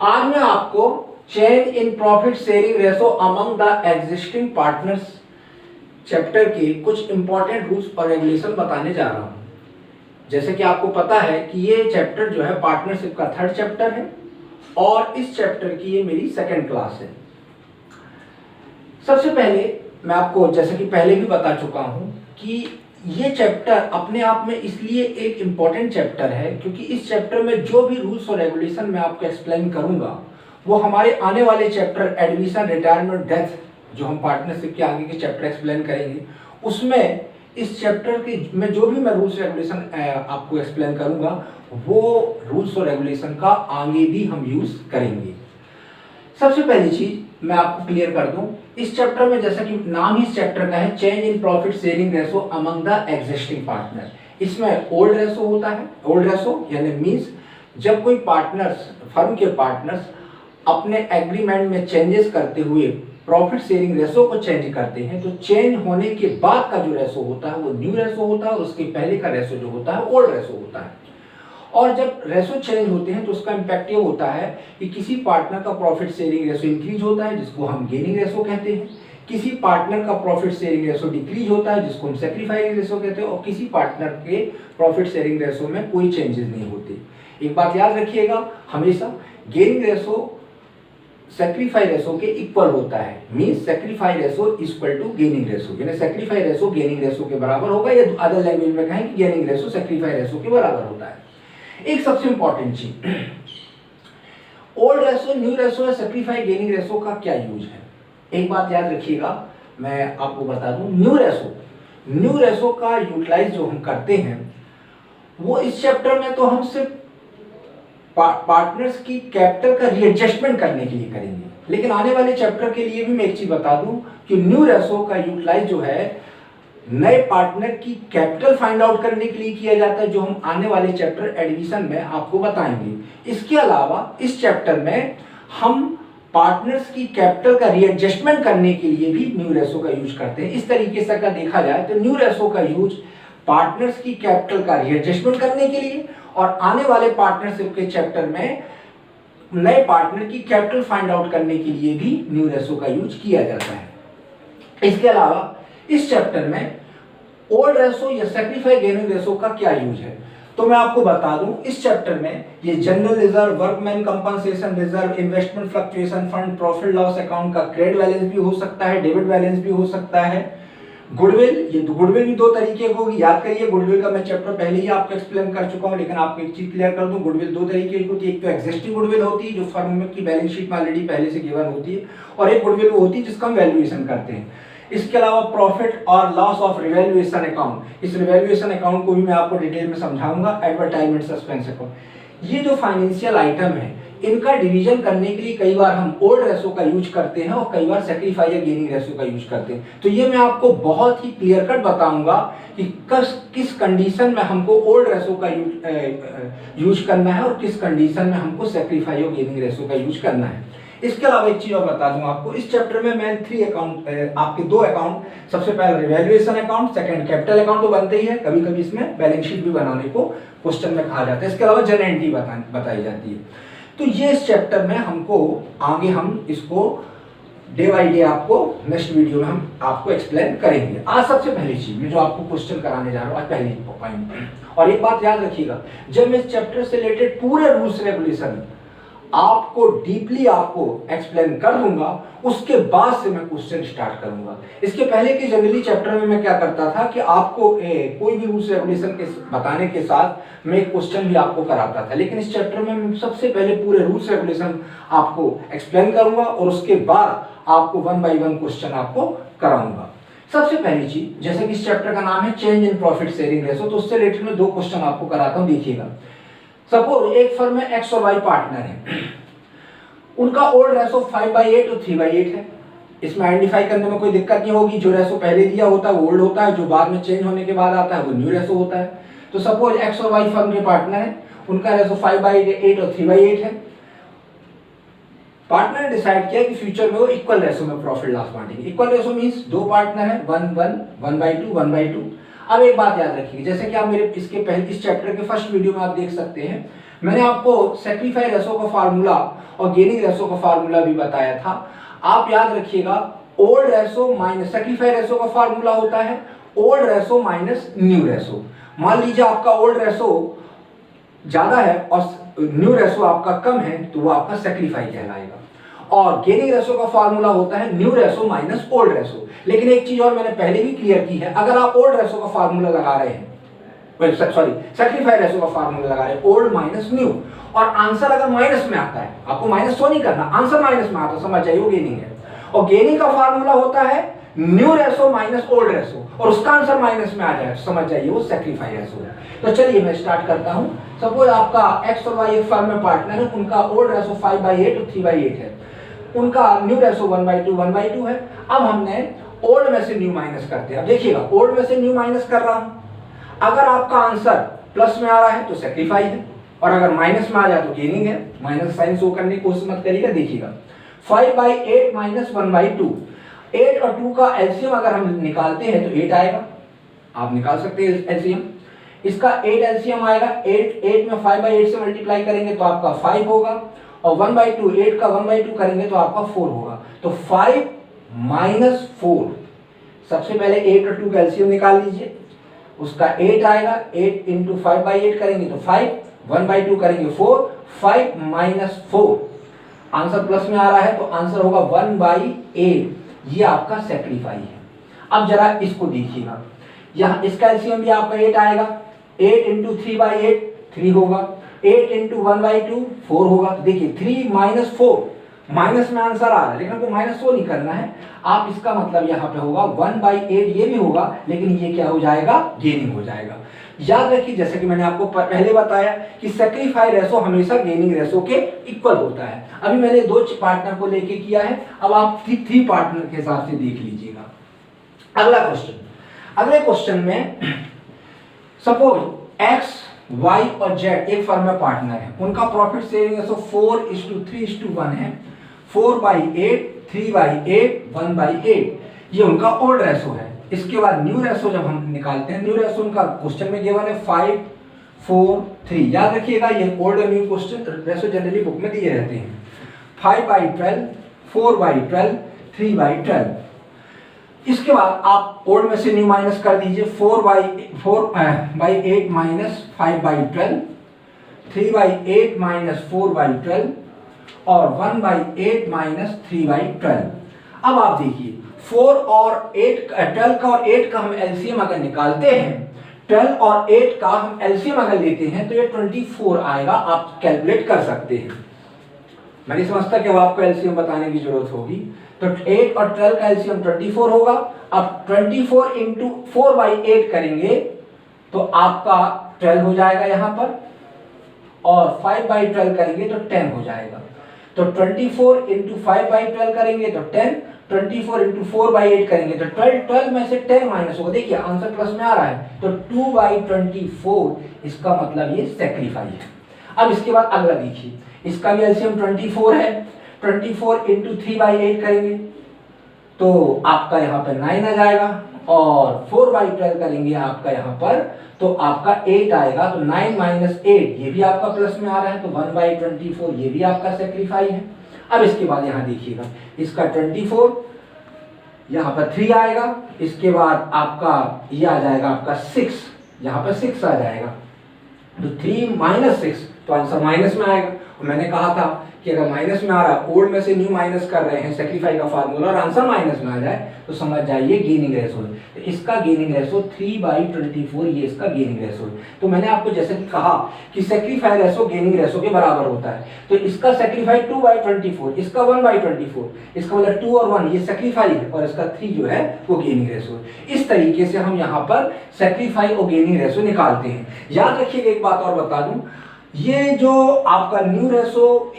आज मैं आपको change in profit sharing ratio among the existing partners chapter के कुछ इंपॉर्टेंट रूल्स और रेगुलेशन बताने जा रहा हूं। जैसे कि आपको पता है कि ये चैप्टर जो है पार्टनरशिप का 3rd चैप्टर है और इस चैप्टर की ये मेरी 2nd क्लास है। सबसे पहले मैं आपको जैसे कि पहले भी बता चुका हूं कि ये चैप्टर अपने आप में इसलिए एक इम्पॉर्टेंट चैप्टर है क्योंकि इस चैप्टर में जो भी रूल्स और रेगुलेशन मैं आपको एक्सप्लेन करूंगा वो हमारे आने वाले चैप्टर एडमिशन, रिटायरमेंट, डेथ जो हम पार्टनरशिप के आगे के चैप्टर एक्सप्लेन करेंगे उसमें इस चैप्टर के में जो भी मैं रूल्स रेगुलेशन आपको एक्सप्लेन करूंगा वो रूल्स और रेगुलेशन का आगे भी हम यूज करेंगे। सबसे पहली चीज मैं आपको क्लियर कर दूं, इस चैप्टर में जैसा कि नाम ही इस चैप्टर का है change in profit sharing ratio among the existing partner. इसमें ओल्ड रेशो होता है। ओल्ड रेशो यानी मींस जब कोई पार्टनर्स, फर्म के पार्टनर्स अपने एग्रीमेंट में चेंजेस करते हुए प्रॉफिट शेयरिंग रेशो को चेंज करते हैं तो चेंज होने के बाद का जो रेशो होता है वो न्यू रेशो होता है और उसके पहले का रेशो जो होता है ओल्ड रेशो होता है। और जब रेशो चेंज होते हैं तो उसका इम्पैक्ट ये होता है कि किसी पार्टनर का प्रॉफिट शेयरिंग रेशो इंक्रीज होता है जिसको हम गेनिंग रेशो कहते हैं, किसी पार्टनर का प्रॉफिट शेयरिंग रेशो डिक्रीज होता है जिसको हम सैक्रिफाइस रेशो कहते हैं और किसी पार्टनर के प्रॉफिट शेयरिंग रेशो में कोई चेंजेस नहीं होते। एक बात याद रखिएगा, हमेशा गेनिंग रेशो सैक्रिफाइस रेशो के इक्वल होता है। Means sacrifice ratio equal to gaining ratio, यानी सैक्रिफाइस रेशो गेनिंग रेशो के बराबर होगा या अदर लैंग्वेज में कहें कि गेनिंग रेशो सैक्रिफाइस रेशो के बराबर होता है। एक सबसे इंपॉर्टेंट चीज, ओल्ड रेशो, न्यू रेशो या सैक्रिफाइस गेनिंग रेशो का क्या यूज है। एक बात याद रखिएगा, मैं आपको बता दूं, न्यू रेशो का यूटिलाइज जो हम करते हैं वो इस चैप्टर में तो हम सिर्फ पार्टनर्स की कैपिटल का रीएडजस्टमेंट करने के लिए करेंगे, लेकिन आने वाले चैप्टर के लिए भी मैं एक चीज बता दूं कि न्यू रेशो का यूटिलाइज जो है नए पार्टनर की कैपिटल फाइंड आउट करने के लिए किया जाता है, जो हम आने वाले चैप्टर एडमिशन में आपको बताएंगे। इसके अलावा इस चैप्टर में हम पार्टनर्स की कैपिटल का रीएडजस्टमेंट करने के लिए भी न्यू रेशो का यूज करते हैं। इस तरीके से अगर देखा जाए तो न्यू रेशो का यूज पार्टनर्स की कैपिटल का रीएडजस्टमेंट करने के लिए और आने वाले पार्टनरशिप के चैप्टर में नए पार्टनर की कैपिटल फाइंड आउट करने के लिए भी न्यू रेशो का यूज किया जाता है। इसके अलावा इस चैप्टर में ओल्ड रेशो या सैक्रिफाइस गेनिंग रेशो का क्या यूज है तो मैं आपको बता दूं, इस चैप्टर में ये general reserve, workman compensation reserve, investment fluctuation fund, profit loss account का क्रेडिट बैलेंस भी हो सकता है, डेबिट बैलेंस भी हो सकता है, गुडविल, ये गुडविल भी 2 तरीके की होगी। याद करिए, गुडविल का मैं चैप्टर पहले ही आपको एक्सप्लेन कर चुका हूं, लेकिन आपको एक चीज क्लियर कर दूं, गुडविल 2 तरीके की होती है। एक तो एग्जिस्टिंग गुडविल होती है जो फर्म की बैलेंस शीट में ऑलरेडी पहले से गिवन होती है और एक गुडविल वो होती है जिसका हम वैल्यूएशन करते हैं। इसके अलावा प्रॉफिट और लॉस ऑफ रिवैल्यूएशन अकाउंट, इस रिवैल्यूएशन अकाउंट को भी मैं आपको डिटेल में समझाऊंगा। एडवर्टाइजमेंट सस्पेंस अकाउंट, ये जो फाइनेंशियल आइटम है इनका डिवीजन करने के लिए कई बार हम ओल्ड रेशो का यूज करते हैं और कई बार सैक्रिफाइस या गेनिंग रेशो का यूज करते हैं। तो ये मैं आपको बहुत ही क्लियर कट बताऊंगा कि किस कंडीशन में हमको ओल्ड रेशो का यूज करना है और किस कंडीशन में हमको सैक्रिफाइस और गेनिंग रेशो का यूज करना है। इसके अलावा एक चीज और बता दूं आपको, इस चैप्टर में मैं 3 अकाउंट, आपके 2 अकाउंट, सबसे पहले revaluation account, second capital account तो बनते ही है, कभी कभी इसमें बैलेंस शीट भी बनाने को क्वेश्चन में कहा जाता है। इसके अलावा जनरल एंट्री बताई जाती है। तो ये इस चैप्टर में हमको आगे हम इसको डे बाई डे आपको नेक्स्ट वीडियो में हम आपको एक्सप्लेन करेंगे। आज सबसे पहली चीज मैं जो आपको क्वेश्चन कराने जा रहा हूँ, आज पहली पॉइंट, और एक बात याद रखिएगा, जब मैं इस चैप्टर से रिलेटेड पूरे रूल्स रेगुलेशन आपको डीपली आपको एक्सप्लेन कर दूंगा उसके बाद से मैं क्वेश्चन स्टार्ट करूंगा। इसके पहले के जनरली चैप्टर में मैं क्या करता था कि आपको कोई भी रूल्स रेगुलेशन के बताने के साथ मैं एक क्वेश्चन भी आपको कराता था, लेकिन इस चैप्टर में मैं सबसे पहले पूरे रूल्स रेगुलेशन आपको एक्सप्लेन करूंगा और उसके बाद आपको 1 बाय 1 क्वेश्चन आपको कराऊंगा। सबसे पहली चीज, जैसे कि इस चैप्टर का नाम है change in profit sharing ratio, तो उससे रिलेटेड में 2 क्वेश्चन आपको कराता हूं। देखिएगा, सपोज एक फर्म में एक्स और वाई पार्टनर है, उनका ओल्ड रेशो 5/8 और 3/8 है। इसमें आइडेंटिफाई करने में कोई दिक्कत नहीं होगी, जो रेशो पहले दिया होता है वो ओल्ड होता है, जो बाद में चेंज होने के बाद आता है वो न्यू रेशो होता है। तो सपोज एक्स और वाई फर्म के पार्टनर है, उनका रेशो 5/8 और 3/8 है। पार्टनर ने डिसाइड किया कि फ्यूचर में वो इक्वल रेशो में प्रॉफिट लॉस बांटेंगे। इक्वल रेशो मींस 2 पार्टनर है, 1/1, 1/2, 1/2। अब एक बात याद रखिए, जैसे कि आप मेरे इसके पहले इस चैप्टर के फर्स्ट वीडियो में आप देख सकते हैं, मैंने आपको सेक्रीफाई रेशो का फार्मूला और गेनिंग रेशो का फार्मूला भी बताया था। आप याद रखिएगा, old ratio minus sacrifice ratio का फार्मूला होता है old ratio minus new ratio. मान लीजिए आपका ओल्ड रेशो ज्यादा है और न्यू रेशो आपका कम है, तो वो आपका सेक्रीफाई कहलाएगा। और गेनिंग रेशो का फार्मूला होता है new ratio minus old ratio. लेकिन एक चीज और मैंने पहले भी क्लियर की है, अगर आप ओल्ड रेशो का फार्मूला लगा रहे हैं, सॉरी सेक्रीफाई रेशो का फार्मूला लगा रहे हैं ओल्ड माइनस न्यू, और आंसर अगर माइनस में आता है, आपको माइनस तो नहीं करना, आंसर माइनस में आता, समझ जाइए वो गेनिंग है। और गेनिंग का फार्मूला होता है new ratio minus old ratio, और उसका आंसर माइनस में आ जाए, समझ जाइए वो सेक्रीफाई रेशो है। तो चलिए मैं स्टार्ट करता हूं। सपोज आपका एक्स और वाई एक फर्म में पार्टनर है, उनका ओल्ड रेशो 5/8 और 3/8 है, उनका न्यू रेशो 1/2 1/2 है। अब हमने ओल्ड में से न्यू माइनस करते हैं। अब देखिएगा, ओल्ड में से न्यू माइनस कर रहा हूं, अगर आपका आंसर प्लस में आ रहा है तो सेक्रीफाई है, और अगर माइनस में आ जाए तो गेनिंग है। माइनस साइन शो करने की कोशिश मत करिएगा। देखिएगा 5/8 माइनस 1/2, 8 और 2 का एलसीएम अगर हम निकालते हैं तो 8 आएगा, आप निकाल सकते हैं एलसीएम। इसका 8 एलसीएम आएगा, 8 में 5/8 से मल्टीप्लाई करेंगे तो आपका 5 होगा, और 1/2 8 का 1/2 करेंगे तो आपका 4 होगा। तो 5 माइनस 4, सबसे पहले 8 और 2 का एलसीएम निकाल लीजिए, उसका 8 आएगा, 8 इंटू 5/8 करेंगे तो 5, 1/2 करेंगे 4, 5 माइनस 4, आंसर प्लस में आ रहा है तो आंसर होगा 1/8। ये आपका सेक्रीफाई है। अब जरा इसको देखिएगा, यहाँ इसका एलसीएम भी आपका 8 आएगा, 8 इंटू 3/8 3 होगा, 8 इंटू 1/2 4 होगा। तो देखिए 3 माइनस 4, माइनस में आंसर आ रहा है, लेकिन आपको माइनस तो नहीं करना है, आप इसका मतलब यहाँ पे होगा 1/8, ये भी होगा, लेकिन ये क्या हो जाएगा, गेनिंग हो जाएगा। याद रखिए, जैसे कि मैंने आपको पहले बताया कि सेक्रीफाई रेशो हमेशा गेनिंग रेशो के इक्वल होता है। अभी मैंने 2 पार्टनर को लेके किया है, अब आप 3 पार्टनर के हिसाब से देख लीजिएगा। अगला क्वेश्चन, अगले क्वेश्चन में सपोज एक्स वाई और जेड एक फर्म में पार्टनर है, उनका प्रॉफिट शेयरिंग रेशो 4:3:1 है, 4/8 3/8 1/8, ये उनका ओल्ड रेशो है। इसके बाद न्यू रेशो जब हम निकालते हैं, न्यू रेशो उनका क्वेश्चन में गिवन है 5 4 3। याद रखिएगा, ये ओल्ड और new question ratio generally book में दिए रहते हैं। 5/12 4/12 3/12। इसके बाद आप ओल्ड में से न्यू माइनस कर दीजिए, 4/8 माइनस 5/12, 3/8 माइनस 4/12 और 1/8 माइनस 3/12। अब आप देखिए 4 और 8 12 का और 8 का हम एलसीएम अगर निकालते हैं, 12 और 8 का हम एलसीएम अगर लेते हैं तो ये 24 आएगा। आप कैलकुलेट कर सकते हैं, मैं नहीं समझता कि अब आपको एलसीएम बताने की जरूरत होगी। तो 8 और 12 का एलसीएम 24 होगा। अब 24 इंटू 4/8 करेंगे तो आपका 12 हो जाएगा यहाँ पर, और 5/12 करेंगे तो 10 हो जाएगा। तो 24 इंटू 5/12 करेंगे तो 10, 24 इंटू 4/8 करेंगे तो 12 में से 10 माइनस होगा। देखिए आंसर प्लस में आ रहा है, तो 2/24, इसका मतलब ये सेक्रीफाई है। अब इसके बाद अगला देखिए, इसका भी एलसीएम 24 है, 24 इंटू 3/8 करेंगे तो आपका यहाँ पर 9 आ जाएगा, और 4/12 करेंगे आपका यहाँ पर तो आपका 8 आएगा। तो 9 माइनस 8, ये भी आपका प्लस में आ रहा है, तो 1/24, ये भी आपका सेक्रीफाई है। अब इसके बाद यहाँ देखिएगा, इसका 24, यहाँ पर 3 आएगा, इसके बाद आपका ये आ जाएगा आपका 6, यहाँ पर 6 आ जाएगा, तो 3 माइनस 6, तो आंसर माइनस में आएगा। और मैंने कहा था कि अगर माइनस में आ रहा है, ओल्ड में से न्यू माइनस कर रहे हैं सेक्रीफाई का फार्मूला, और आंसर माइनस में आ जाए तो समझ जाइए गेनिंग रेशो है। तो इसका गेनिंग रेशो 3/24, ये इसका गेनिंग रेशो है। तो मैंने आपको जैसे कि कहा कि सेक्रीफाई रेशो गेनिंग रेशो के बराबर होता है, तो इसका सेक्रीफाई 2/24, इसका 1/24, इसका मतलब 2 और 1 ये सेक्रीफाई है, और इसका 3 जो है वो गेनिंग रेशो है। इस तरीके से हम यहाँ पर सेक्रीफाई और गेनिंग रेशो निकालते हैं। याद रखिएगा, एक बात और बता दूं, ये जो आपका न्यू रेशो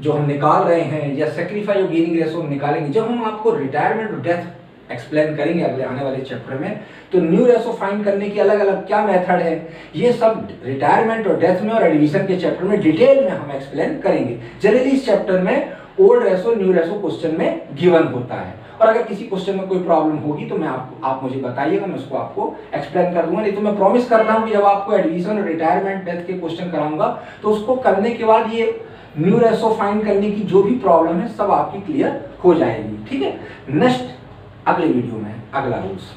जो हम निकाल रहे हैं या सेक्रीफाई और गेनिंग रेशो हम निकालेंगे, जब हम आपको रिटायरमेंट और डेथ एक्सप्लेन करेंगे अगले आने वाले चैप्टर में, तो न्यू रेशो फाइंड करने की अलग अलग क्या मेथड है, ये सब रिटायरमेंट और डेथ में और एडमिशन के चैप्टर में डिटेल में हम एक्सप्लेन करेंगे। जनरली इस चैप्टर में old ratio new ratio question में गिवन होता है। और अगर किसी क्वेश्चन में कोई प्रॉब्लम होगी तो मैं आप मुझे बताइएगा, मैं उसको आपको एक्सप्लेन कर दूंगा। नहीं तो मैं प्रॉमिस करता हूँ कि जब आपको एडमिशन और रिटायरमेंट डेथ के क्वेश्चन कराऊंगा तो उसको करने के बाद ये न्यू रेशो फाइंड करने की जो भी प्रॉब्लम है सब आपकी क्लियर हो जाएगी। ठीक है, नेक्स्ट अगले वीडियो में अगला रूल्स।